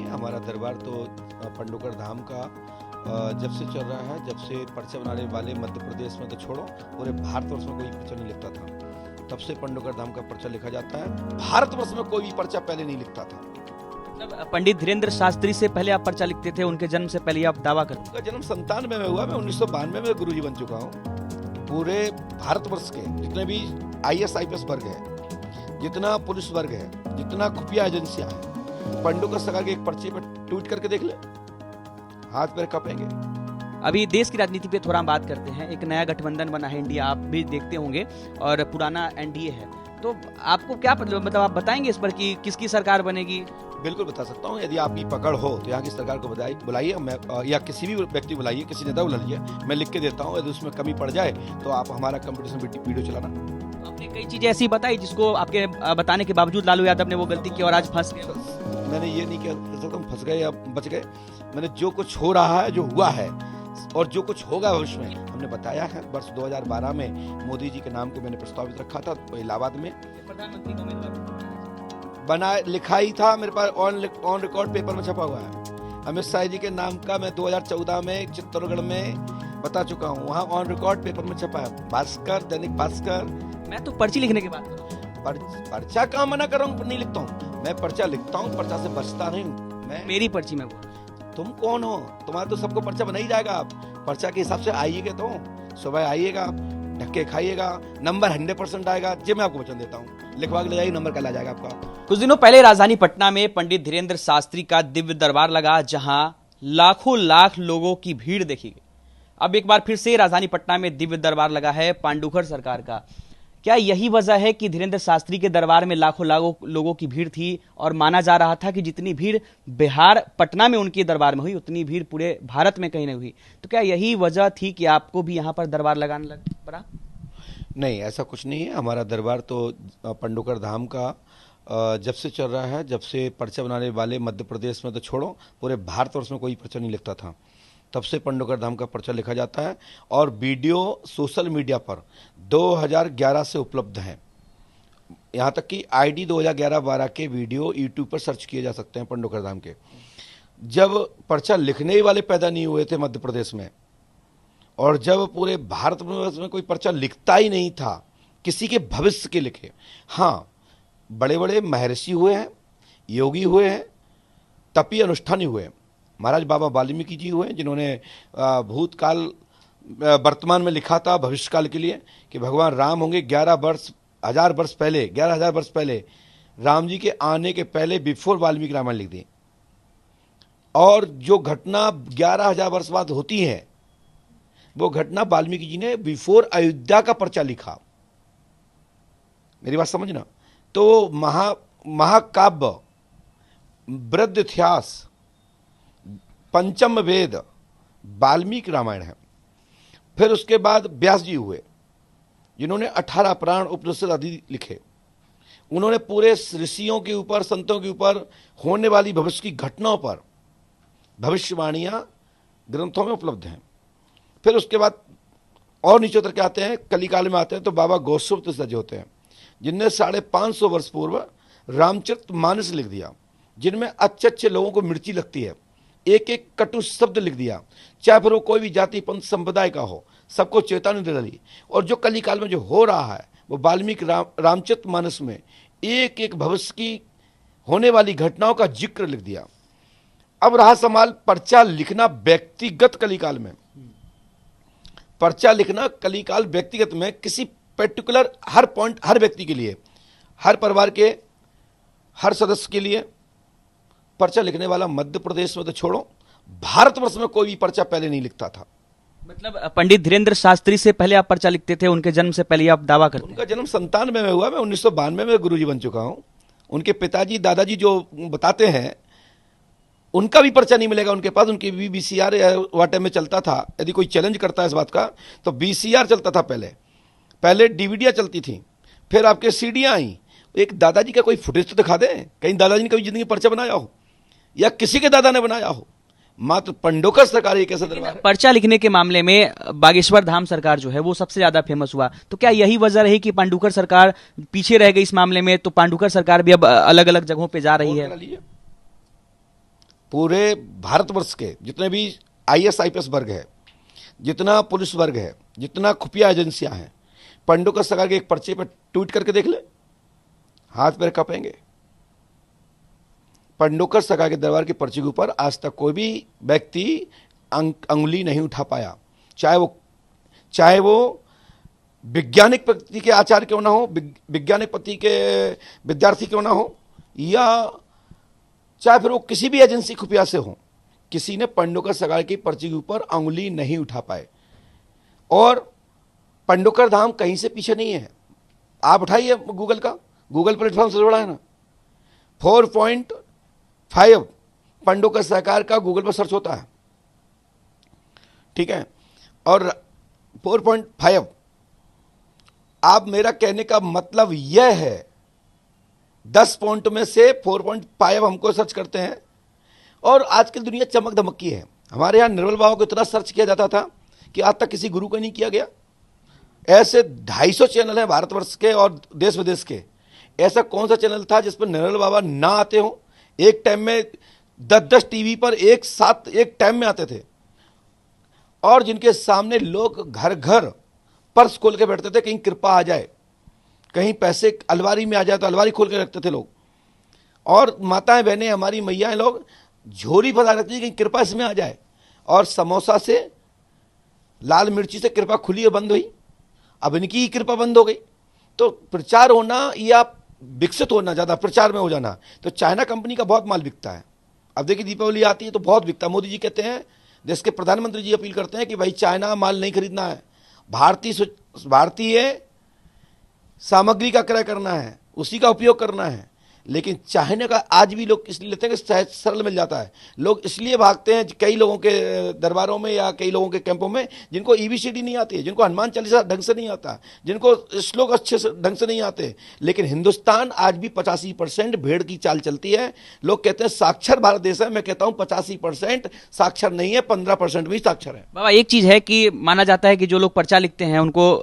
है। हमारा दरबार तो पंडोकर धाम का जब से चल रहा है, जब से पर्चे बनाने वाले मध्य प्रदेश में तो छोड़ो, पूरे भारतवर्ष में कोई पर्चा नहीं लिखता था, तब से पंडोकर धाम का पर्चा लिखा जाता है। भारतवर्ष में कोई भी पर्चा पहले नहीं लिखता था। मतलब पंडित धीरेन्द्र शास्त्री से पहले आप पर्चा लिखते थे, उनके जन्म से पहले आप दावा करते उनका जन्म 97 में हुआ। मैं 1992 में गुरुजी बन चुका हूँ। पूरे भारतवर्ष के जितने भी IAS IPS वर्ग है, जितना पुलिस वर्ग है, जितना खुफिया एजेंसियां हैं, पंडोकर सरकार के एक पर्चे पर ट्वीट करके देख ले, हाथ पैर कपेंगे। अभी देश की राजनीति पे थोड़ा हम बात करते हैं। एक नया गठबंधन बना है इंडिया, आप भी देखते होंगे, और पुराना NDA है, तो आपको क्या मतलब आप बताएंगे इस पर कि किसकी सरकार बनेगी? बिल्कुल बता सकता हूँ। यदि आपकी पकड़ हो तो यहाँ की सरकार को बुलाइए, मैं या किसी भी व्यक्ति बुलाइए, किसी नेता बुला लीजिए, मैं लिख के देता हूँ। यदि उसमें कमी पड़ जाए तो आप हमारा कंपटीशन वीडियो चलाना। आपने कई चीजें ऐसी बताई जिसको आपके बताने के बावजूद लालू यादव ने वो गलती की और आज फंस गए। मैंने ये नहीं कह सकता फंस गए या बच गए। मैंने जो कुछ हो रहा है, जो हुआ है और जो कुछ होगा भविष्य में, हमने बताया है। वर्ष 2012 में मोदी जी के नाम को मैंने प्रस्तावित रखा था इलाहाबाद में, प्रधानमंत्री का उम्मीदवार बना लिखा ही था मेरे पास, ऑन रिकॉर्ड पेपर में छपा हुआ है। अमित शाह जी के नाम का मैं 2014 में चित्तौड़गढ़ में बता चुका हूँ, वहाँ ऑन रिकॉर्ड पेपर में छपा है। भास्कर, दैनिक भास्कर। मैं तो पर्ची लिखने की बात कर रहा हूँ। पर्चा कहाँ मना कर रहा हूँ, नहीं लिखता हूँ। मैं पर्चा लिखता हूँ, पर्चा से बचता नहीं हूँ मैं। मेरी पर्ची में तुम कौन हो? तुम्हारा तो सबको पर्चा बना ही जाएगा। आप पर्चा के हिसाब से आइएगा, तो सुबह आइएगा, ढक्के खाइएगा, नंबर 100% आएगा। जी मैं आपको वचन देता हूँ, लिखवा के ले जाइए, नंबर कल आ जाएगा आपका। कुछ दिनों पहले राजधानी पटना में पंडित धीरेन्द्र शास्त्री का दिव्य दरबार लगा, जहां लाखों लाख लोगों की भीड़ देखी गई। अब एक बार फिर से राजधानी पटना में दिव्य दरबार लगा है पांडुखर सरकार का। क्या यही वजह है कि धीरेन्द्र शास्त्री के दरबार में लाखों लोगों की भीड़ थी, और माना जा रहा था कि जितनी भीड़ बिहार पटना में उनके दरबार में हुई, उतनी भीड़ पूरे भारत में कहीं नहीं हुई? तो क्या यही वजह थी कि आपको भी यहाँ पर दरबार लगाने लग पड़ा? नहीं, ऐसा कुछ नहीं है। हमारा दरबार तो पंडोकर धाम का जब से चल रहा है, जब से पर्चा बनाने वाले मध्य प्रदेश में तो छोड़ो, पूरे भारतवर्ष में कोई पर्चा नहीं लिखता था, तब से पंडोकर धाम का पर्चा लिखा जाता है। और वीडियो सोशल मीडिया पर 2011 से उपलब्ध हैं। यहाँ तक कि ID 2011-12 के वीडियो यूट्यूब पर सर्च किए जा सकते हैं पंडोकर धाम के। जब पर्चा लिखने ही वाले पैदा नहीं हुए थे मध्य प्रदेश में, और जब पूरे भारतवर्ष में कोई पर्चा लिखता ही नहीं था किसी के भविष्य के लिखे। हाँ, बड़े बड़े महर्षि हुए हैं, योगी हुए हैं, तपी अनुष्ठानी हुए हैं। महाराज बाबा वाल्मीकि जी हुए, जिन्होंने भूतकाल वर्तमान में लिखा था भविष्यकाल के लिए कि भगवान राम होंगे 11,000 वर्ष पहले, 11,000 वर्ष पहले, राम जी के आने के पहले, बिफोर वाल्मीकि रामायण लिख दी। और जो घटना 11,000 वर्ष बाद होती है, वो घटना वाल्मीकि जी ने बिफोर अयोध्या का पर्चा लिखा। मेरी बात समझना। तो महाकाव्य, वृद्ध इतिहास, पंचम वेद वाल्मीकि रामायण है। फिर उसके बाद व्यास जी हुए, जिन्होंने 18 पुराण उपनिषद आदि लिखे। उन्होंने पूरे ऋषियों के ऊपर, संतों के ऊपर होने वाली भविष्य की घटनाओं पर भविष्यवाणियां ग्रंथों में उपलब्ध हैं। फिर उसके बाद और नीचे उतर के आते हैं, कलिकाल में आते हैं, तो बाबा गौसुप्त सजे होते हैं, जिनने 550 वर्ष पूर्व रामचरितमानस लिख दिया, जिनमें अच्छे अच्छे लोगों को मिर्ची लगती है, एक एक कटु शब्द लिख दिया, चाहे फिर वो कोई भी जाति पंथ संप्रदाय का हो, सबको चेतावनी दे डाली। और जो कलिकाल में जो हो रहा है, वो वाल्मीकि रामचरितमानस में एक एक भविष्य की होने वाली घटनाओं का जिक्र लिख दिया। अब रहा सवाल पर्चा लिखना व्यक्तिगत कलिकाल में। पर्चा लिखना कलिकाल व्यक्तिगत में, किसी पर्टिकुलर हर पॉइंट, हर व्यक्ति के लिए, हर परिवार के हर सदस्य के लिए पर्चा लिखने वाला मध्य प्रदेश में तो छोड़ो, भारतवर्ष में कोई भी पर्चा पहले नहीं लिखता था। मतलब पंडित धीरेन्द्र शास्त्री से पहले आप पर्चा लिखते थे, उनके जन्म से पहले आप दावा करते? उनका जन्म 97 में हुआ। मैं 1992 में गुरुजी बन चुका हूँ। उनके पिताजी, दादाजी जो बताते हैं, उनका भी पर्चा नहीं मिलेगा उनके पास। उनकी भी VCR वाटे में चलता था। यदि कोई चैलेंज करता है इस बात का, तो VCR चलता था पहले DVDयाँ चलती थी, फिर आपके CDयाँ आई। एक दादाजी का कोई फुटेज तो दिखा दें, कहीं दादाजी ने कभी जिंदगी पर्चा बनाया हो, या किसी के दादा ने बनाया हो। मात्र पंडोकर सरकार एक ऐसा दरबार है। पर्चा लिखने के मामले में बागेश्वर धाम सरकार जो है वो सबसे ज्यादा फेमस हुआ। तो क्या यही वजह रही कि पांडुकर सरकार पीछे रह गई इस मामले में? तो पांडुकर सरकार भी अब अलग अलग जगहों पे जा रही है। पूरे भारतवर्ष के जितने भी IAS IPS वर्ग है, जितना पुलिस वर्ग है, जितना खुफिया एजेंसियां हैं, पंडुकर सरकार के एक पर्चे पर ट्वीट करके देख ले, हाथ पैर कांपेंगे। पंडुकर सरकार के दरबार की पर्ची के ऊपर आज तक कोई भी व्यक्ति अंगुली नहीं उठा पाया, चाहे वो वैज्ञानिक पद्धति के आचार्य क्यों ना हो, वैज्ञानिक पद्धति के विद्यार्थी क्यों ना हो, या चाहे फिर वो किसी भी एजेंसी खुफिया से हो, किसी ने पंडुकर सरकार की पर्ची के ऊपर अंगुली नहीं उठा पाए। और पंडुकर धाम कहीं से पीछे नहीं है। आप उठाइए गूगल का, गूगल प्लेटफॉर्म से जोड़ा है ना, 4.5 पंडुकर सरकार का गूगल पर सर्च होता है, ठीक है। और 4.5, आप मेरा कहने का मतलब यह है 10 पॉइंट में से 4.5 हमको सर्च करते हैं। और आजकल दुनिया चमक धमक की है। हमारे यहाँ निर्मल बाबा को इतना सर्च किया जाता था कि आज तक किसी गुरु को नहीं किया गया। ऐसे 250 चैनल हैं भारतवर्ष के और देश विदेश के। ऐसा कौन सा चैनल था जिस पर निर्मल बाबा ना आते हो? एक टाइम में 10-10 टीवी पर एक साथ एक टाइम में आते थे, और जिनके सामने लोग घर घर पर्स खोल के बैठते थे, कहीं कृपा आ जाए, कहीं पैसे अलमारी में आ जाए तो अलमारी खोल के रखते थे लोग। और माताएं बहनें हमारी मैयाएं लोग झोरी फंसा रखती थी, कहीं कृपा इसमें आ जाए। और समोसा से, लाल मिर्ची से कृपा खुली और बंद हुई, अब इनकी ही कृपा बंद हो गई। तो प्रचार होना या विकसित होना, ज़्यादा प्रचार में हो जाना, तो चाइना कंपनी का बहुत माल बिकता है। अब देखिए दीपावली आती है तो बहुत बिकता है। मोदी जी कहते हैं, देश के प्रधानमंत्री जी अपील करते हैं कि भाई चाइना माल नहीं खरीदना है, भारतीय सामग्री का क्रय करना है, उसी का उपयोग करना है। लेकिन चाइना का आज भी लोग इसलिए लेते हैं कि सहज सरल मिल जाता है। लोग इसलिए भागते हैं कई लोगों के दरबारों में या कई लोगों के कैंपों में जिनको EBCD नहीं आती है, जिनको हनुमान चालीसा ढंग से नहीं आता, जिनको श्लोक अच्छे से ढंग से नहीं आते। लेकिन हिंदुस्तान आज भी 85% भेड़ की चाल चलती है। लोग कहते हैं साक्षर भारत देश है, मैं कहता हूं 85% साक्षर नहीं है, 15% भी साक्षर है। बाबा, एक चीज है कि माना जाता है कि जो लोग पर्चा लिखते हैं उनको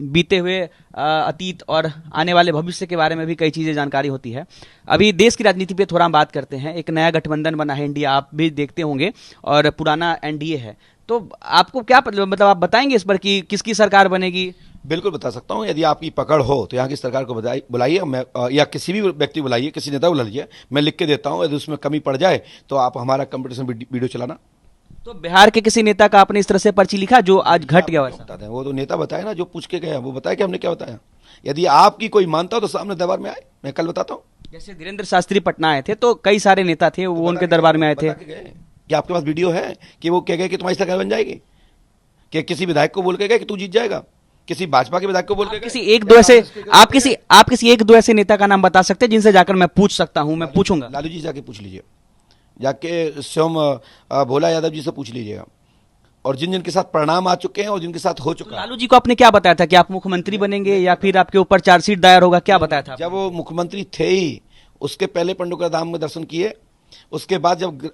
बीते हुए अतीत और आने वाले भविष्य के बारे में भी कई चीजें जानकारी होती है। अभी देश की राजनीति पे थोड़ा हम बात करते हैं। एक नया गठबंधन बना है इंडिया, आप भी देखते होंगे, और पुराना NDA है। तो आपको क्या मतलब आप बताएंगे इस पर कि किसकी सरकार बनेगी? बिल्कुल बता सकता हूं। यदि आपकी पकड़ हो तो यहाँ की सरकार को बुलाइए, मैं या किसी भी व्यक्ति बुलाइए, किसी नेता बुला लीजिए, मैं लिख के देता हूं। यदि उसमें कमी पड़ जाए तो आप हमारा कंपटीशन वीडियो चलाना। तो बिहार के किसी नेता का आपने इस तरह से पर्ची लिखा जो आज घट गया? बताते हैं, वो तो नेता बताए ना, जो पूछ के गए वो बताए कि हमने क्या बताया। यदि आपकी कोई मानता हो तो सामने दरबार में आए, मैं कल बताता हूँ। जैसे धीरेन्द्र शास्त्री पटना आए थे तो कई सारे नेता थे, वो उनके दरबार में आए थे। क्या आपके पास वीडियो है कि वो कह गए कि तुम्हारी सरकार बन जाएगी? कि किसी विधायक को बोल के गए कि तू जीत जाएगा? किसी भाजपा के विधायक को बोल के किसी एक दो ऐसे आप किसी एक दो ऐसे नेता का नाम बता सकते हैं जिनसे जाकर मैं पूछ सकता हूं? मैं पूछूंगा। लालू जी जाके पूछ लीजिए, जाके स्वयं भोला यादव जी से पूछ लीजिएगा, और जिन जिन के साथ परिणाम आ चुके हैं और जिनके साथ हो चुका है। लालू जी को आपने क्या बताया था कि आप मुख्यमंत्री बनेंगे या फिर आपके ऊपर चार्जशीट दायर होगा, क्या बताया था? जब वो मुख्यमंत्री थे ही, उसके पहले पंडुकर धाम में दर्शन किए। उसके बाद जब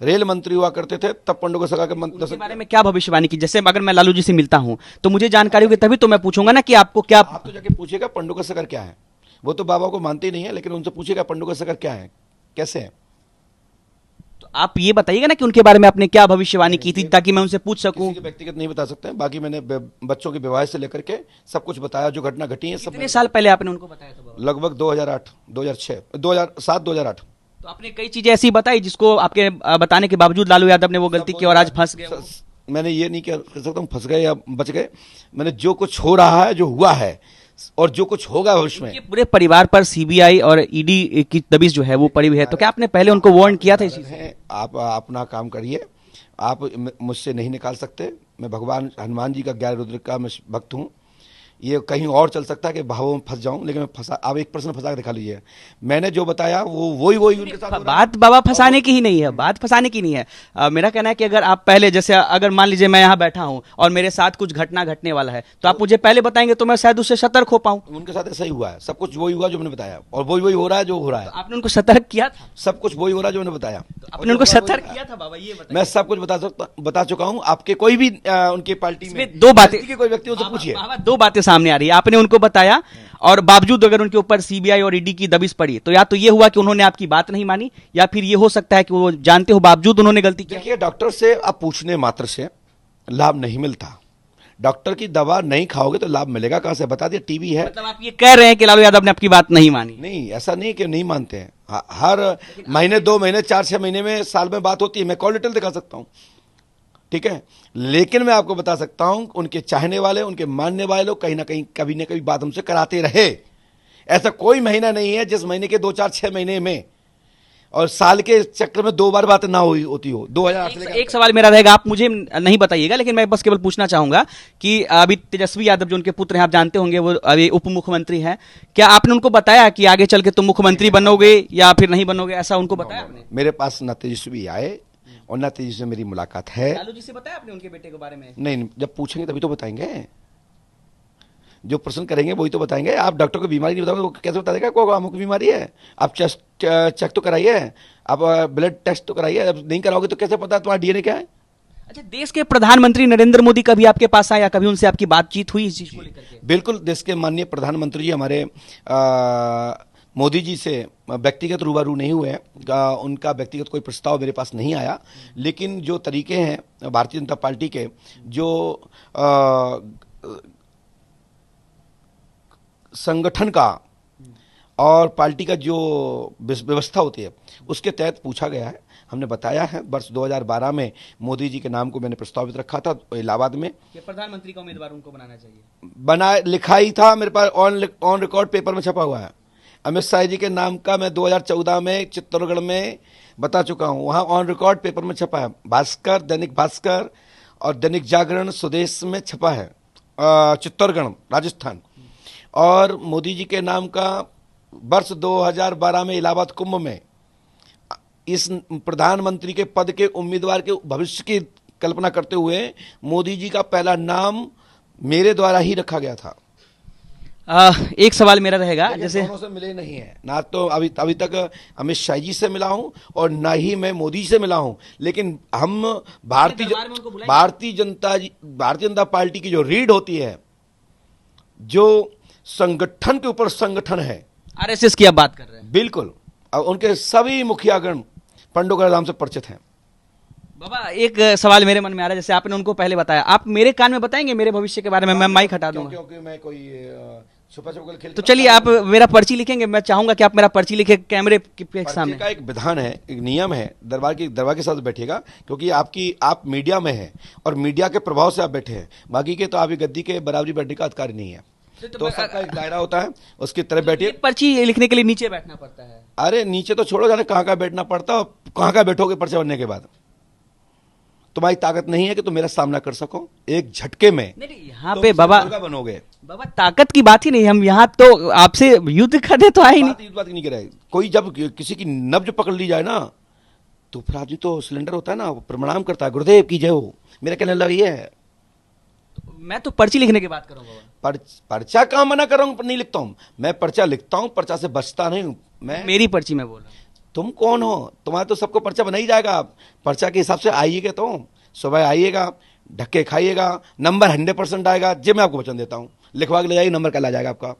रेल मंत्री हुआ करते थे तब पंडुकर सरकार के दर्शन बारे में क्या भविष्यवाणी की? जैसे अगर मैं लालू जी से मिलता हूं तो मुझे जानकारी होगी, तभी तो मैं पूछूंगा ना कि आपको क्या। आप तो जाके पूछेगा पंडुकर सरकार क्या है। वो तो बाबा को मानते ही नहीं है, लेकिन उनसे पूछेगा पंडुकर सरकार क्या है, कैसे है। तो आप ये बताइएगा ना कि उनके बारे में आपने क्या भविष्यवाणी की थी, ताकि मैं उनसे पूछ सकूं। व्यक्तिगत नहीं बता सकते हैं, बाकी मैंने बच्चों के विवाह से लेकर के सब कुछ बताया, जो घटना घटी है सब। कितने साल पहले आपने उनको बताया था? लगभग 2008, 2006, 2007, 2008। तो आपने कई चीजें ऐसी बताई जिसको आपके बताने के बावजूद लालू यादव ने वो गलती की और आज फंस गए। मैंने ये नहीं कह सकता हूँ फंस गए या बच गए। मैंने जो कुछ हो रहा है, जो हुआ है और जो कुछ होगा भविष्य में, पूरे परिवार पर CBI और ED की दबिश जो है वो पड़ी हुई है। तो क्या आपने पहले उनको वार्न किया था इस चीज से? आप अपना काम करिए, आप मुझसे नहीं निकाल सकते। मैं भगवान हनुमान जी का 11 रुद्र का मैं भक्त हूँ। ये कहीं और चल सकता है कि भावों में फंस जाऊं, लेकिन मैं फंसा। आप एक प्रश्न फंसा के दिखा लीजिए। मैंने जो बताया वो वही उनके साथ। बात बाबा फंसाने की ही नहीं है, बात फंसाने की नहीं है। मेरा कहना है कि अगर आप पहले, जैसे अगर मान लीजिए मैं यहाँ बैठा हूँ और मेरे साथ कुछ घटना घटने वाला है तो आप मुझे पहले बताएंगे तो मैं शायद उससे सतर्क हो पाऊं। उनके साथ ऐसा ही हुआ है, सब कुछ वही हुआ जो मैंने बताया, और वही हो रहा है जो हो रहा है। आपने उनको सतर्क किया था? सब कुछ वही हो रहा है जो मैंने बताया। आपने उनको सतर्क किया था? बाबा ये मैं सब कुछ बता चुका हूँ। आपके कोई भी उनकी पार्टी में दो बातें, कोई व्यक्ति उनसे पूछिए। दो बातें सामने आ रही है, आपने उनको बताया और बावजूद अगर उनके ऊपर सीबीआई और ईडी की दबिश पड़ी तो या तो ये हुआ कि उन्होंने आपकी बात नहीं मानी, या फिर ये हो सकता है कि वो जानते हो बावजूद उन्होंने गलती की। देखिए, डॉक्टर से आप पूछने मात्र से लाभ नहीं मिलता। डॉक्टर की दवा नहीं खाओगे तो लाभ मिलेगा कहां से? बता दिया, टीबी है। मतलब आप ये कह रहे हैं कि लालू यादव ने आपकी बात नहीं मानी? नहीं, ऐसा नहीं कि नहीं मानते हैं। हर महीने, 2 महीने, 4-6 महीने में, साल में बात होती है। मैं कॉल डिटेल दिखा सकता हूं, ठीक है। लेकिन मैं आपको बता सकता हूं, उनके चाहने वाले, उनके मानने वाले लोग कहीं ना कभी बात हमसे कराते रहे। ऐसा कोई महीना नहीं है जिस महीने के 2, 4, 6 महीने में और साल के चक्कर में 2 बार बात ना हुई होती हो। 2008 से लेकर एक सवाल मेरा रहेगा, आप मुझे नहीं बताइएगा, लेकिन मैं बस केवल पूछना चाहूंगा कि अभी तेजस्वी यादव जो उनके पुत्र हैं, आप जानते होंगे, वो अभी उप मुख्यमंत्री हैं, क्या आपने उनको बताया कि आगे चल के तुम मुख्यमंत्री बनोगे या फिर नहीं बनोगे, ऐसा उनको बताया आपने? मेरे पास ना तेजस्वी आए और ना तेजस्वी से मेरी मुलाकात है। लालू जी से बताया आपने उनके बेटे के बारे में? नहीं, जब पूछेंगे तभी तो बताएंगे। जो प्रश्न करेंगे वही तो बताएंगे। आप डॉक्टर को बीमारी नहीं बताओगे वो कैसे बता देगा को अमुक बीमारी है? आप चेस्ट चेक तो कराइए, आप ब्लड टेस्ट तो कराइए। अब नहीं कराओगे तो कैसे पता तुम्हारा डीएनए क्या है? अच्छा, देश के प्रधानमंत्री नरेंद्र मोदी कभी आपके पास आया, कभी उनसे आपकी बातचीत हुई इस चीज को लेकर के? बिल्कुल, देश के माननीय प्रधानमंत्री जी हमारे मोदी जी से व्यक्तिगत रूबरू नहीं हुए हैं। उनका व्यक्तिगत कोई प्रस्ताव मेरे पास नहीं आया, लेकिन जो तरीके हैं भारतीय जनता पार्टी के, जो संगठन का और पार्टी का जो व्यवस्था होती है उसके तहत पूछा गया है। हमने बताया है, वर्ष 2012 में मोदी जी के नाम को मैंने प्रस्तावित रखा था इलाहाबाद में कि प्रधानमंत्री का उम्मीदवार उनको बनाना चाहिए। बना लिखा ही था, मेरे पास ऑन रिकॉर्ड पेपर में छपा हुआ है। अमित शाह जी के नाम का मैं 2014 में चित्तौड़गढ़ में बता चुका हूं, वहां ऑन रिकॉर्ड पेपर में छपा है। भास्कर, दैनिक भास्कर और दैनिक जागरण, स्वदेश में छपा है, चित्तौड़गढ़ राजस्थान। और मोदी जी के नाम का वर्ष 2012 में इलाहाबाद कुंभ में इस प्रधानमंत्री के पद के उम्मीदवार के भविष्य की कल्पना करते हुए मोदी जी का पहला नाम मेरे द्वारा ही रखा गया था। एक सवाल मेरा रहेगा, जैसे दोनों से मिले नहीं है ना, तो अभी तक अमित शाह जी से मिला हूं और ना ही मैं मोदी जी से मिला हूं। लेकिन हम भारतीय जनता पार्टी की जो रीढ़ होती है, जो संगठन के ऊपर संगठन है, आरएसएस की आप बात कर रहे हैं? बिल्कुल। और उनके सभी मुखियागण पंडोकर धाम से परिचित हैं। बाबा, एक सवाल मेरे मन में आ रहा है, जैसे आपने उनको पहले बताया, आप मेरे कान में बताएंगे मेरे भविष्य के बारे में? मैं माइक हटा दूंगा क्योंकि मैं कोई छुपा खेल। तो चलिए, आप मेरा पर्ची लिखेंगे। मैं चाहूंगा कि आप मेरा पर्ची लिखे कैमरे के सामने। का एक विधान है, एक नियम है, दरबार के साथ बैठिएगा, क्योंकि आप मीडिया में हैं और मीडिया के प्रभाव से आप बैठे हैं। बाकी के तो आप गद्दी के बराबरी बैठने का अधिकार नहीं है। तो सबका एक दायरा होता है, उसकी तरफ बैठिए। पर्ची लिखने के लिए नीचे बैठना पड़ता है? अरे नीचे तो छोड़ो, जाने कहाँ बैठना पड़ता है, कहाँ बैठोगे पर्चा बनने के बाद। तुम्हारी ताकत नहीं है कि तुम मेरा सामना कर सको एक झटके में। नहीं, यहाँ पे बाबा बनोगे। बाबा, ताकत की बात ही नहीं, हम यहाँ तो आपसे युद्ध करने तो आए ही नहीं। बात नहीं करे। कोई जब किसी की नब्ज पकड़ ली जाए ना, तो फिर आदमी तो सिलेंडर होता है ना, प्रणाम करता है, गुरुदेव की जय हो। मेरा कहने लगा ये है। मैं तो पर्ची लिखने की बात करूंगा। पर्चा कहाँ मना कर रहा हूँ? नहीं लिखता हूँ मैं, पर्चा लिखता हूँ, पर्चा से बचता नहीं हूँ मैं। मेरी पर्ची में बोल रहा हूँ। तुम कौन हो? तुम्हारा तो सबको पर्चा बना ही जाएगा। आप पर्चा के हिसाब से आइएगा, तो सुबह आइएगा, ढक्के खाइएगा, नंबर 100% आएगा। जे मैं आपको वचन देता हूँ, लिखवा के ले जाइए, नंबर कल आ जाएगा आपका।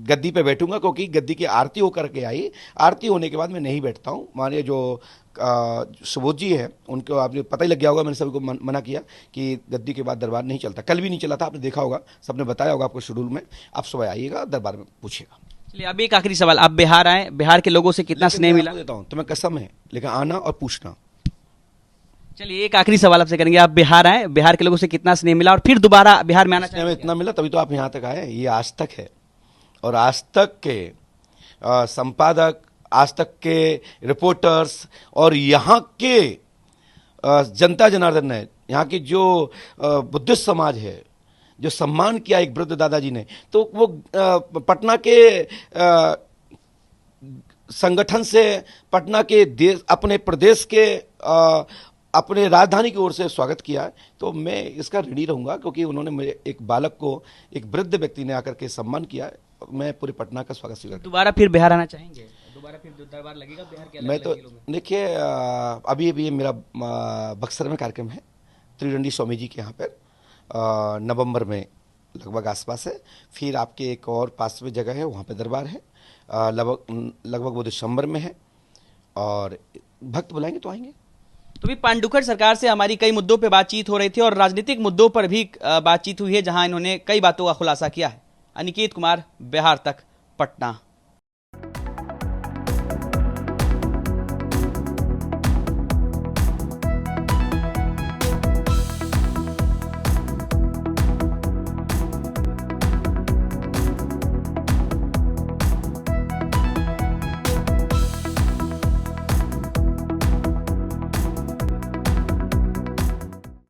गद्दी पे बैठूंगा क्योंकि गद्दी की आरती होकर के आई, आरती होने के बाद मैं नहीं बैठता हूँ। मानिए जो सुबोध जी है, उनको आपने पता ही लग गया होगा, मैंने सभी को मना किया कि गद्दी के बाद दरबार नहीं चलता। कल भी नहीं चला था, आपने देखा होगा, सबने बताया होगा आपको शेड्यूल में। आप सुबह आइएगा, दरबार में पूछिएगा। चलिए, अब एक आखिरी सवाल, आप बिहार आए, बिहार के लोगों से कितना स्नेह मिला? देता हूँ तुम्हें कसम है, लेकिन आना और पूछना। चलिए, एक आखिरी सवाल आपसे करेंगे, आप बिहार आए, बिहार के लोगों से कितना स्नेह मिला और फिर दोबारा बिहार में आना चाहिए? इतना मिला तभी तो आप यहाँ तक आए। ये आज तक है, और आज तक के संपादक, आज तक के रिपोर्टर्स और यहाँ के जनता जनार्दन ने, यहाँ की जो बुद्धिस्ट समाज है, जो सम्मान किया एक वृद्ध दादाजी ने, तो वो पटना के संगठन से, पटना के देश, अपने प्रदेश के, अपने राजधानी की ओर से स्वागत किया है। तो मैं इसका ऋणी रहूंगा, क्योंकि उन्होंने मेरे एक बालक को, एक वृद्ध व्यक्ति ने आकर के सम्मान किया है। मैं पूरे पटना का स्वागत स्वीकार। दोबारा फिर बिहार आना चाहेंगे? दोबारा फिर दरबार लगेगा बिहार के? मैं तो देखिए, अभी मेरा बक्सर में कार्यक्रम है, त्रिदंडी स्वामी जी के यहाँ पर नवंबर में लगभग आसपास है। फिर आपके एक और पास में जगह है, वहाँ पे दरबार है। लगभग वो दिसंबर में है, और भक्त बुलाएंगे तो आएंगे। तो भी पांडुकर सरकार से हमारी कई मुद्दों पे बातचीत हो रही थी और राजनीतिक मुद्दों पर भी बातचीत हुई है, जहां इन्होंने कई बातों का खुलासा किया है। अनिकेत कुमार, बिहार तक, पटना।